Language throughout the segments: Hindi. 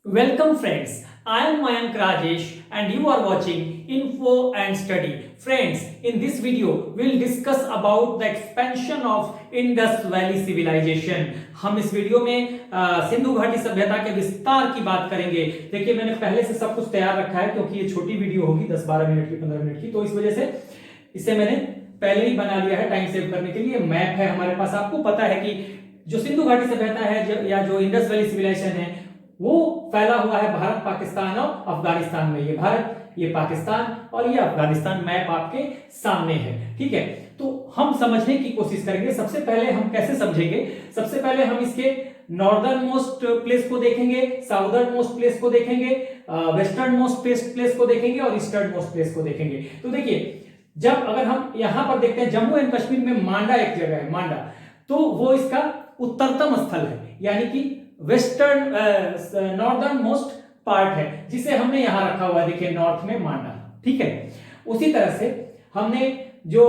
Welcome friends, I am Mayank Rajesh and you are watching Info and Study. Friends, in this video we will discuss about the expansion of Indus Valley Civilization. हम इस वीडियो में सिंधु घाटी सभ्यता के विस्तार की बात करेंगे। देखिए मैंने पहले से सब कुछ तैयार रखा है क्योंकि ये छोटी वीडियो होगी 10-12 मिनट की 15 मिनट की, तो इस वजह से इसे मैंने पहले ही बना लिया है टाइम सेव करने के लिए। मैप है हमारे पास, आपको पता है कि जो सिंधु घाटी सभ्यता है या जो इंडस वैली सिविलाइजेशन है वो फैला हुआ है भारत, पाकिस्तान और अफगानिस्तान में। ये भारत, ये पाकिस्तान और ये अफगानिस्तान मैप आपके सामने है। ठीक है, तो हम समझने की कोशिश करेंगे। सबसे पहले हम कैसे समझेंगे? सबसे पहले हम इसके नॉर्दर्न मोस्ट प्लेस को देखेंगे, साउदर्न मोस्ट प्लेस को देखेंगे, वेस्टर्न मोस्ट प्लेस को देखेंगे और ईस्टर्न मोस्ट प्लेस को देखेंगे। तो देखिए, जब अगर हम यहां पर देखते हैं जम्मू एंड कश्मीर में मांडा एक जगह है, मांडा, तो वो इसका उत्तरतम स्थल है, यानी कि वेस्टर्न नॉर्दर्न मोस्ट पार्ट है, जिसे हमने यहां रखा हुआ है। देखिए नॉर्थ में मांडा, ठीक है। उसी तरह से हमने जो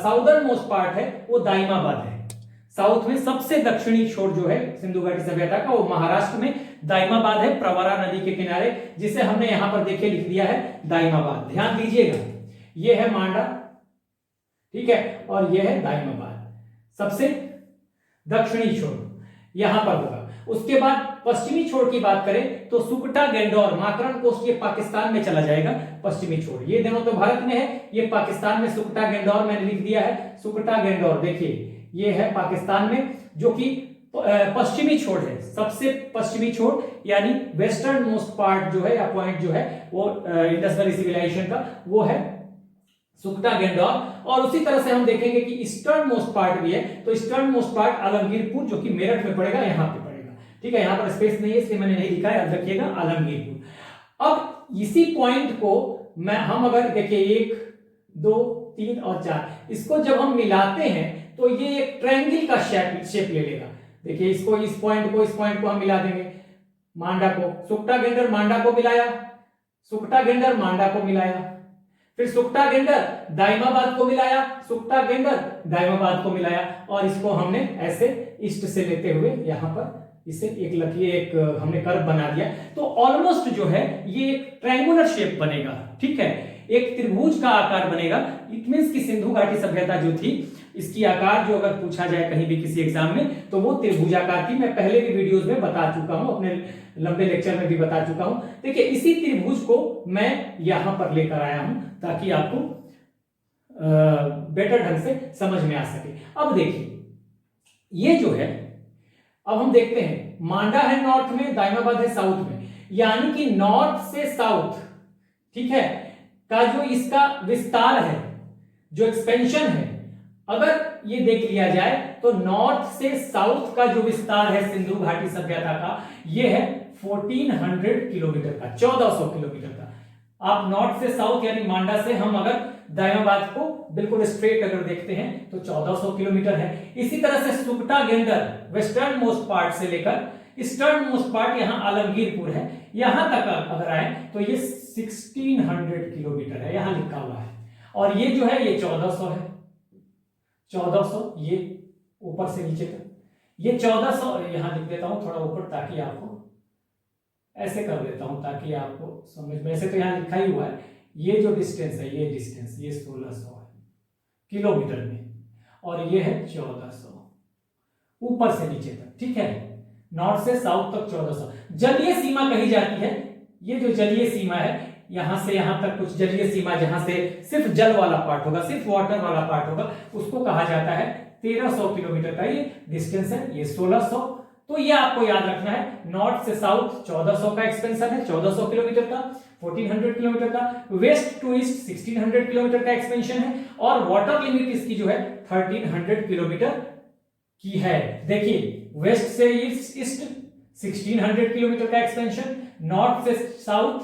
साउदर्न मोस्ट पार्ट है वो दाइमाबाद है। साउथ में सबसे दक्षिणी छोर जो है सिंधु घाटी सभ्यता का वो महाराष्ट्र में दाइमाबाद है, प्रवरा नदी के किनारे, जिसे हमने यहां पर देखिए लिख दिया है दाइमाबाद। ध्यान दीजिएगा, ये है मांडा, ठीक है, और ये है दाइमाबाद, सबसे दक्षिणी छोर यहां पर होगा। उसके बाद पश्चिमी छोर की बात करें तो सुकटा, गेंडोर, माकरन कोस्ट, ये पाकिस्तान में चला जाएगा। पश्चिमी छोर ये दोनों तो भारत में है, ये पाकिस्तान में सुकटा गेंडोर मैंने लिख दिया है। सुकटा गेंडोर देखिए ये है पाकिस्तान में, जो कि पश्चिमी छोर है, सबसे पश्चिमी छोर, यानी वेस्टर्न मोस्ट पार्ट जो है या पॉइंट जो है वो इंडस वैली सिविलाइजेशन का वो है सुकटा गेंडोर। और उसी तरह से हम देखेंगे कि ईस्टर्न मोस्ट पार्ट भी है, तो ईस्टर्न मोस्ट पार्ट आलमगीरपुर, जो कि मेरठ में पड़ेगा, यहां पे पड़ेगा। ठीक है, यहां पर स्पेस नहीं है इसलिए मैंने नहीं लिखा है, याद रखिएगा आलमगीरपुर। अब इसी पॉइंट को हम अगर देखिए 1, 2, 3 और 4, इसको जब हम मिलाते हैं तो ये एक ट्रायंगल का शेप ले लेगा। देखिए इसको, इस पॉइंट को हम मिला देंगे, मांडा को, सुकटा गेंडर मांडा को मिलाया, सुकटा गेंडर मांडा को मिलाया, फिर सुकटा गेंडर दाइमाबाद को मिलाया, सुकटा गेंडर दाइमाबाद को मिलाया, और इसको हमने ऐसे ईस्ट से लेते हुए यहां पर इसे एक लकीर, एक हमने कर्व बना दिया। तो ऑलमोस्ट जो है ये एक ट्रायंगुलर शेप बनेगा, ठीक है, एक त्रिभुज का आकार बनेगा। इट मींस कि सिंधु घाटी सभ्यता जो थी इसकी आकार जो अगर पूछा जाए कहीं भी किसी एग्जाम में तो वो त्रिभुजाकार थी। मैं पहले भी वीडियोस में बता चुका हूं, अपने लंबे लेक्चर में भी बता चुका हूं। देखिए इसी त्रिभुज को मैं यहां पर लेकर आया हूं ताकि आपको बेटर ढंग से समझ में आ सके। अब देखिए ये जो है, अब हम देखते हैं, मांडा है नॉर्थ में, दाइमाबाद है साउथ में, यानी कि नॉर्थ से साउथ, ठीक है, का जो इसका विस्तार है, जो एक्सपेंशन है, अगर ये देख लिया जाए तो नॉर्थ से साउथ का जो विस्तार है सिंधु घाटी सभ्यता का, ये है 1400 किलोमीटर का, 1400 किलोमीटर का। आप नॉर्थ से साउथ यानी मांडा से हम अगर दाइमाबाद को बिल्कुल स्ट्रेट अगर देखते हैं तो 1400 किलोमीटर है। इसी तरह से सुकटा गेंडर वेस्टर्न मोस्ट पार्ट से लेकर ईस्टर्न मोस्ट पार्ट यहां आलमगीरपुर है, यहां तक अगर आए तो ये 1600 किलोमीटर है, यहां लिखा हुआ है। और ये जो है ये 1400 है, 1400 ये ऊपर से नीचे तक, ये 1400 यहां लिख देता हूं थोड़ा ऊपर ताकि आपको ऐसे कर देता हूं ताकि आपको समझ में, ऐसे तो यहां लिखा ही हुआ है। ये जो डिस्टेंस है, ये डिस्टेंस ये 1600 है किलोमीटर में, और ये है 1400 ऊपर से नीचे तक, ठीक है, नॉर्थ से साउथ तक 1400। जलीय सीमा कही जाती है, ये जो जलीय सीमा है यहां से यहां तक कुछ जलीय सीमा, जहां से सिर्फ जल वाला पार्ट होगा, सिर्फ वाटर वाला पार्ट होगा, उसको कहा जाता है 1300 किलोमीटर का ये डिस्टेंस है, ये 1600। तो ये आपको याद रखना है, नॉर्थ से साउथ 1400 का एक्सपेंशन है, 1400 किलोमीटर का, 1400 किलोमीटर का, वेस्ट टू ईस्ट 1600 किलोमीटर का एक्सपेंशन है, और वाटर लिमिट इसकी जो है 1300 किलोमीटर की है। देखिए वेस्ट से ईस्ट 1600 किलोमीटर का एक्सपेंशन, नॉर्थ से साउथ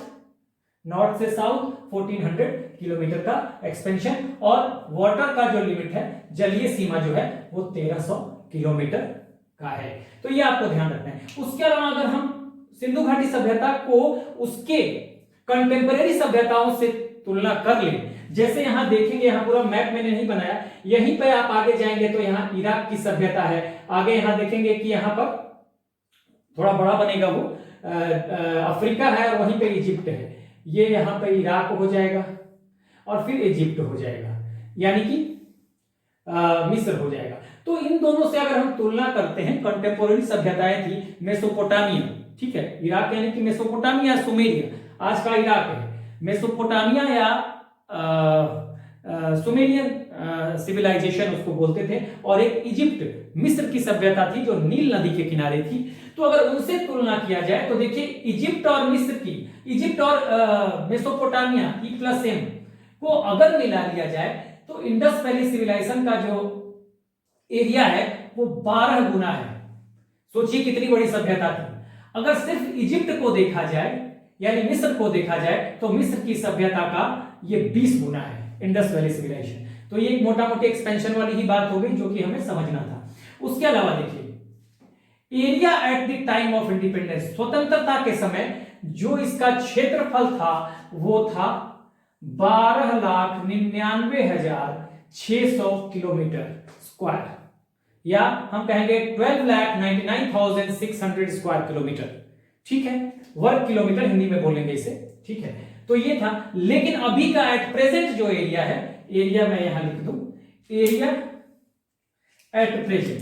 1400 किलोमीटर का एक्सपेंशन, और वाटर का जो लिमिट है, जलीय सीमा जो है वो 1300 किलोमीटर का है। तो ये आपको ध्यान रखना है। उसके अलावा अगर हम सिंधु घाटी सभ्यता को उसके कंटेम्परेरी सभ्यताओं से तुलना कर ले, जैसे यहां देखेंगे, यहां पूरा मैप मैंने नहीं बनाया, यहीं पे आप आगे जाएंगे तो यहां इराक की सभ्यता है, आगे यहां देखेंगे कि यहां पर थोड़ा बड़ा बनेगा वो अफ्रीका है और वहीं पे इजिप्ट है, ये यहाँ पे इराक हो जाएगा और फिर इजिप्ट हो जाएगा, यानी कि मिस्र हो जाएगा। तो इन दोनों से अगर हम तुलना करते हैं, कंटेम्पोररी सभ्यताएं थी मेसोपोटामिया, ठीक है, इराक यानी कि मेसोपोटामिया, सुमेरिया आज का इराक है, मेसोपोटामिया या सुमेरियन सिविलाइजेशन उसको बोलते थे, और एक इजिप्ट मिस्र की सभ्यता थी जो नील नदी के किनारे थी। तो अगर उनसे तुलना किया जाए तो देखिए इजिप्ट और मिस्र की, इजिप्ट और मेसोपोटामिया E+M को अगर मिला लिया जाए तो इंडस वैली सिविलाइजेशन का जो एरिया है वो 12 गुना है। सोचिए कितनी बड़ी सभ्यता थी। अगर सिर्फ इजिप्ट को देखा जाए यानी मिस्र को देखा जाए तो मिस्र की सभ्यता का ये 20 गुना है, इंडस वैली सिविलाइजेशन। तो ये एक मोटा मोटी एक्सपेंशन वाली ही बात हो गई जो कि हमें समझना था। उसके अलावा देखिए area at the time of independence, स्वतंत्रता के समय जो इसका क्षेत्रफल था वो था 12,99,600 किलोमीटर स्क्वायर, या हम कहेंगे 12,99,600 स्क्वायर किलोमीटर, ठीक है, वर्ग किलोमीटर हिंदी में बोलेंगे इसे, ठीक है। तो ये था, लेकिन अभी का एट प्रेजेंट जो एरिया है, एरिया मैं यहां लिख दूं, area at present,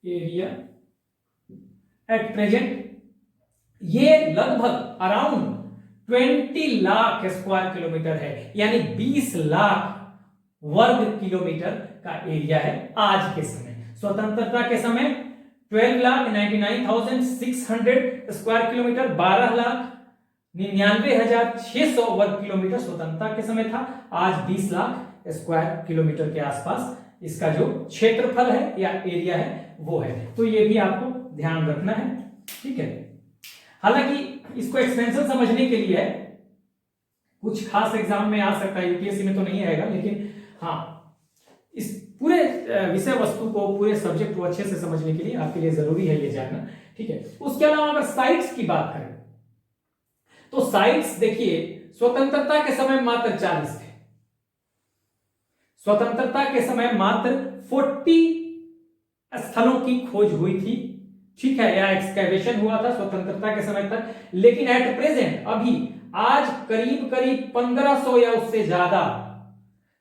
area at present ये लगभग अराउंड 20 लाख स्क्वायर किलोमीटर है, यानी 20 लाख वर्ग किलोमीटर का एरिया है आज के समय। स्वतंत्रता के समय 12,99,600 स्क्वायर किलोमीटर, 12,99,600 वर्ग किलोमीटर स्वतंत्रता के समय था। आज 20 लाख स्क्वायर किलोमीटर के आसपास इसका जो क्षेत्रफल है या एरिया है वो है। तो ये भी आपको ध्यान रखना है, ठीक है। हालांकि इसको एक्सपेंशन समझने के लिए कुछ खास एग्जाम में आ सकता है, यूपीएससी में तो नहीं आएगा, लेकिन हाँ इस पूरे विषय वस्तु को, पूरे सब्जेक्ट को अच्छे से समझने के लिए आपके लिए जरूरी है ये जानना, ठीक है। उसके अलावा अगर साइट्स की बात करें तो साइट्स देखिए स्वतंत्रता के समय मात्र 40 थे, स्वतंत्रता के समय मात्र 40 स्थलों की खोज हुई थी, ठीक है, या एक्सकैवेशन हुआ था स्वतंत्रता के समय तक। लेकिन एट प्रेजेंट अभी आज करीब करीब 1500 या उससे ज्यादा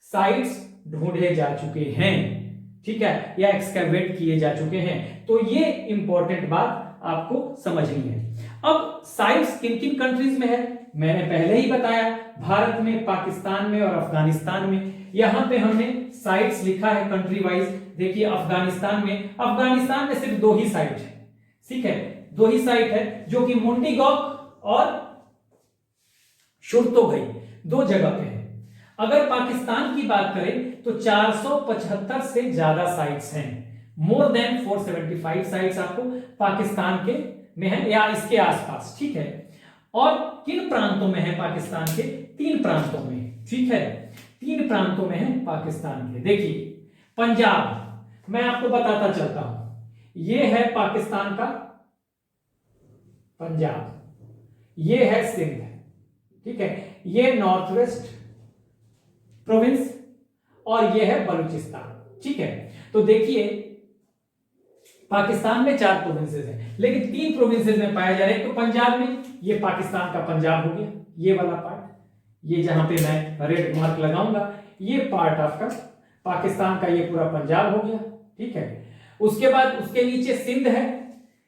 साइट्स ढूंढे जा चुके हैं, ठीक है, या एक्सकैवेट किए जा चुके हैं। तो ये इंपॉर्टेंट बात आपको समझनी है। अब साइट्स किन किन कंट्रीज में है मैंने पहले ही बताया, भारत में, पाकिस्तान में और अफगानिस्तान में। यहां पे हमने साइट्स लिखा है कंट्री वाइज। देखिए अफगानिस्तान में सिर्फ 2 ही साइट है, ठीक है, 2 ही साइट है जो कि मुंडीगौक और शुर्तोगई 2 जगह पे है। अगर पाकिस्तान की बात करें तो 475 से ज्यादा साइट्स हैं, मोर देन 475 साइट्स आपको पाकिस्तान के में है या इसके आसपास, ठीक है। और किन प्रांतों में है पाकिस्तान के? 3 प्रांतों में, ठीक है, 3 प्रांतों में है पाकिस्तान के। देखिए पंजाब, मैं आपको बताता चलता हूं, ये है पाकिस्तान का पंजाब, ये है सिंध, ठीक है, ये नॉर्थ वेस्ट प्रोविंस और ये है बलूचिस्तान, ठीक है। तो देखिए पाकिस्तान में 4 प्रोविंसेस हैं, लेकिन 3 प्रोविंसेस में पाया जा रहा है। तो पंजाब में ये पाकिस्तान का पंजाब हो गया, ये वाला पार्ट, ये जहां पे मैं रेड मार्क लगाऊंगा ये पार्ट आपका पाकिस्तान का, ये पूरा पंजाब हो गया, ठीक है। उसके बाद उसके नीचे सिंध है,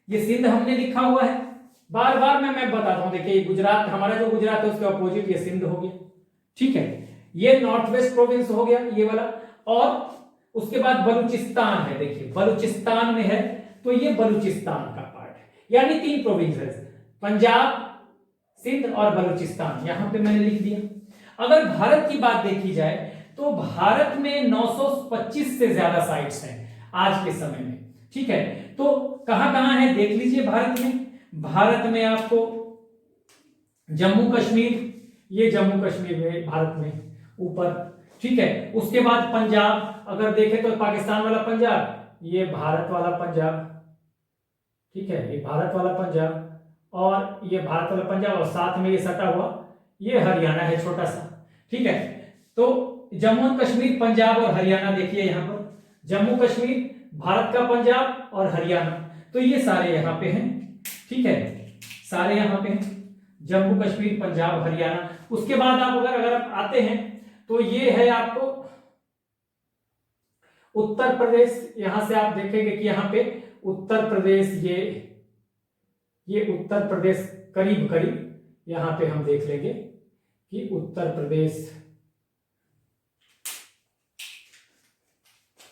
ये सिंध हमने लिखा हुआ है, बार बार मैं बताता हूं। देखिए गुजरात, हमारा जो गुजरात है उसके अपोजिट ये सिंध हो गया, ठीक है। ये नॉर्थ वेस्ट प्रोविंस हो गया ये वाला, और उसके बाद बलूचिस्तान है, देखिए बलूचिस्तान में है, तो ये बलूचिस्तान का पार्ट है, यानी 3 प्रोविंसेस, पंजाब, सिंध और बलूचिस्तान, यहां पे मैंने लिख दिया। अगर भारत की बात देखी जाए तो भारत में 925 से ज्यादा साइट्स हैं आज के समय में, ठीक है। तो कहां कहां है देख लीजिए भारत में। भारत में आपको जम्मू कश्मीर, ये जम्मू कश्मीर में भारत में ऊपर, ठीक है। उसके बाद पंजाब, अगर देखें तो पाकिस्तान वाला पंजाब, ये भारत वाला पंजाब, ठीक है, ये भारत वाला पंजाब और ये भारत वाला पंजाब, और साथ में ये सटा हुआ ये हरियाणा है छोटा सा, ठीक है। तो जम्मू एंड कश्मीर, पंजाब और हरियाणा, देखिए यहां पर जम्मू कश्मीर, भारत का पंजाब और हरियाणा, तो ये सारे यहाँ पे हैं, ठीक है, सारे यहाँ पे हैं, जम्मू कश्मीर, पंजाब, हरियाणा। उसके बाद आप अगर आप आते हैं तो ये है आपको उत्तर प्रदेश। यहां से आप देखेंगे कि यहाँ पे उत्तर प्रदेश, ये उत्तर प्रदेश करीब करीब यहां पे हम देख लेंगे कि उत्तर प्रदेश,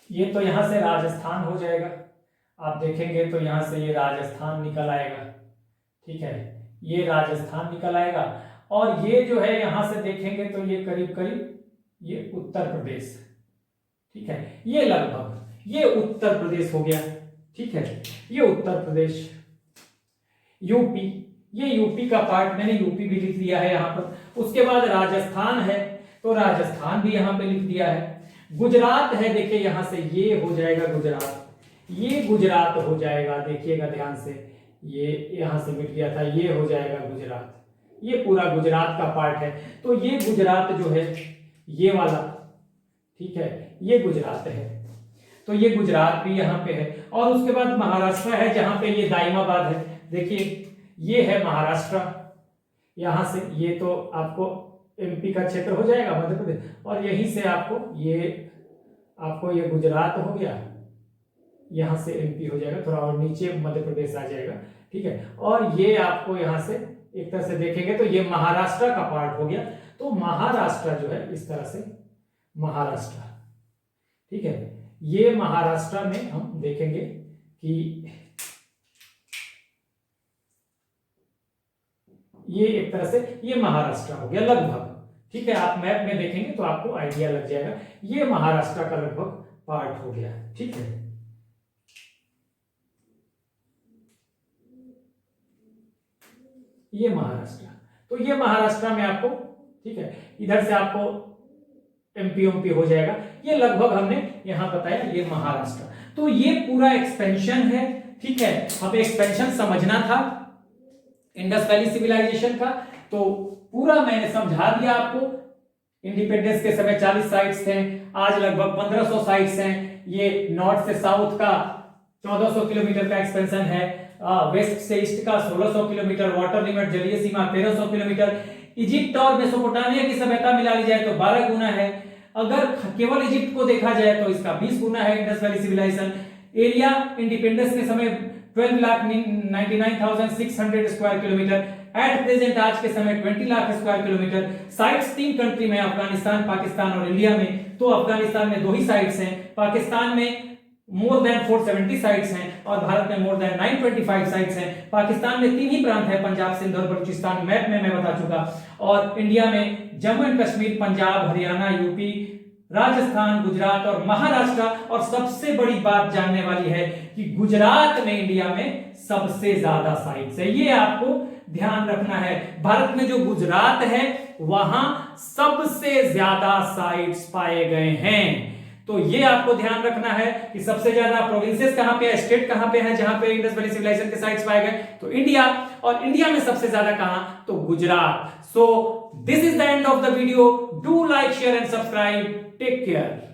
ये तो यहां से राजस्थान हो जाएगा। आप देखेंगे तो यहां से ये राजस्थान निकल आएगा, ठीक है, ये राजस्थान निकल आएगा। और ये जो है यहां से देखेंगे तो ये करीब करीब ये उत्तर प्रदेश, ठीक है, ये लगभग ये उत्तर प्रदेश हो गया, ठीक है, ये उत्तर प्रदेश। यूपी, ये यूपी का पार्ट, मैंने यूपी भी लिख दिया है यहाँ पर। उसके बाद राजस्थान है तो राजस्थान भी यहाँ पे लिख दिया है। गुजरात है, देखिए यहां से ये हो जाएगा गुजरात, ये गुजरात हो जाएगा, देखिएगा ध्यान से, ये यहां से मिट गया था, ये हो जाएगा गुजरात, ये पूरा गुजरात का पार्ट है। तो ये गुजरात जो है ये वाला, ठीक है, ये गुजरात है, तो ये गुजरात भी यहाँ पे है। और उसके बाद महाराष्ट्र है, जहां पे ये दाइमाबाद है, देखिए ये है महाराष्ट्र, यहां से ये तो आपको एमपी का क्षेत्र हो जाएगा, मध्य प्रदेश, और यहीं से आपको ये गुजरात हो गया, यहां से एमपी हो जाएगा, थोड़ा और नीचे मध्य प्रदेश आ जाएगा, ठीक है। और ये आपको यहां से एक तरह से देखेंगे तो ये महाराष्ट्र का पार्ट हो गया। तो महाराष्ट्र जो है इस तरह से महाराष्ट्र, ठीक है, ये महाराष्ट्र में हम देखेंगे कि ये एक तरह से ये महाराष्ट्र हो गया लगभग, ठीक है। आप मैप में देखेंगे तो आपको आइडिया लग जाएगा, ये महाराष्ट्र का लगभग पार्ट हो गया, ठीक है। ये महाराष्ट्र, तो ये महाराष्ट्र में आपको, ठीक है, इधर से आपको एमपी हो जाएगा। ये लगभग हमने यहां बताया, ये महाराष्ट्र। तो ये पूरा एक्सपेंशन है, ठीक है, हमें एक्सपेंशन समझना था इंडस वैली सिविलाइजेशन का, तो पूरा मैंने समझा दिया आपको। इंडिपेंडेंस के समय 40 साइट्स थे, आज लगभग 1500 साइट्स हैं। ये नॉर्थ से साउथ का 1400 किलोमीटर का एक्सपेंशन है, वेस्ट से ईस्ट का 1600 किलोमीटर, वाटर लिमिट जलीय सीमा 1300 किलोमीटर। इजिप्ट और मेसोपोटामिया की सभ्यता मिला ली जाए तो 12 गुना है। अगर केवल इजिप्ट को देखा जाए तो इसका 20 गुना है Indus valley civilisation. Area independence के समय 12,99,600 स्क्वायर किलोमीटर, एट प्रेजेंट आज के समय 20 lakh square kilometre. Sites 3 country में, अफगानिस्तान, पाकिस्तान और इंडिया में। तो अफगानिस्तान में 2 ही साइट्स हैं, पाकिस्तान में मोर देन 470 साइट्स हैं और भारत में मोर देन 925 साइट्स हैं। पाकिस्तान में 3 ही प्रांत है, पंजाब, सिंध और बलूचिस्तान, मैप में मैं बता चुका। और इंडिया में जम्मू एंड कश्मीर, पंजाब, हरियाणा, यूपी, राजस्थान, गुजरात और महाराष्ट्र। और सबसे बड़ी बात जानने वाली है कि गुजरात में इंडिया में सबसे ज्यादा साइट्स है, ये आपको ध्यान रखना है। भारत में जो गुजरात है वहां सबसे ज्यादा साइट्स पाए गए हैं। तो ये आपको ध्यान रखना है कि सबसे ज्यादा प्रोविंसेस कहां पे है, स्टेट कहां पे है जहां पे इंडस वैली सिविलाइजेशन के साइट्स पाए गए, तो इंडिया। और इंडिया में सबसे ज्यादा कहां, तो Gujarat. So this is the end of the video. Do like, share and subscribe. Take care.